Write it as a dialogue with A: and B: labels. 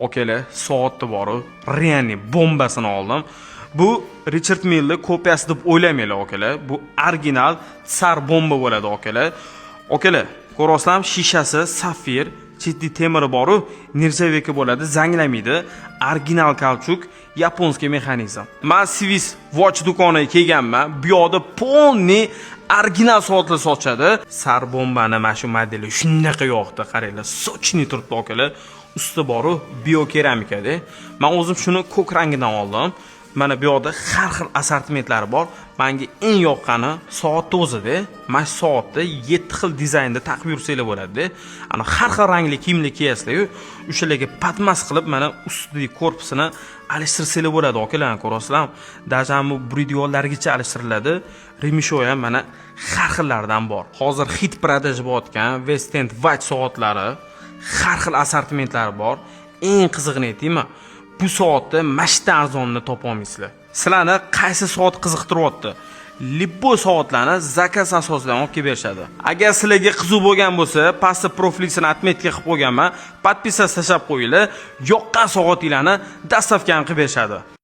A: Okeylar, soatni boru, Rianni bombasini oldim. Bu Richard Mille kopyasi deb o'ylamanglar, okeylar. Bu original tsar bomba bo'ladi, okeylar. Okeylar, ko'rasizlar, shishasi safir, chetli temiri boru, nержавейка bo'ladi, zanglamaydi. Original kauchuk, yaponskiy mexanizm. Men Swiss Watch do'koniga kelganman. Bu yerda polni original soatlar sochadi. Tsar bombani mana shu modeli shunaqa yoqdi, qaranglar, sochni turibdi, okeylar. Usti boru biokeramikada. Men o'zim shuni ko'k rangidan oldim. Mana bu yerda har xil assortimentlari bor. Menga eng yoqqani soatni o'zida. Mana shu soatni 7 xil dizaynda taqib yursanglar bo'ladi. Ana har xil rangli kiyimlar kiyasizlar-yu, o'shalarga patmas qilib mana ustidagi korpusini alishtirsanglar bo'ladi, okalar, ko'rasizlar. Даже bu bridiyollargacha alishtiriladi. Remisho ham mana har xillaridan bor. Hozir hit продаж bo'layotgan West End Watch soatlari har xil assortimentlari bor. Eng qizig'ini aytaymi? Bu soatni mashta arzonni topa olmaysizlar. Sizlarni qaysi soat qiziqtiryapti? Libbo soatlarni zakaz asosida olib kelib berishadi. Agar sizlarga qiziq bo'lgan bo'lsa, pastda profilini atmetga qilib qo'yganman. Podpisasiya tashlab qo'yinglar. Yoqqan soatinglarni dastavkani qilib berishadi.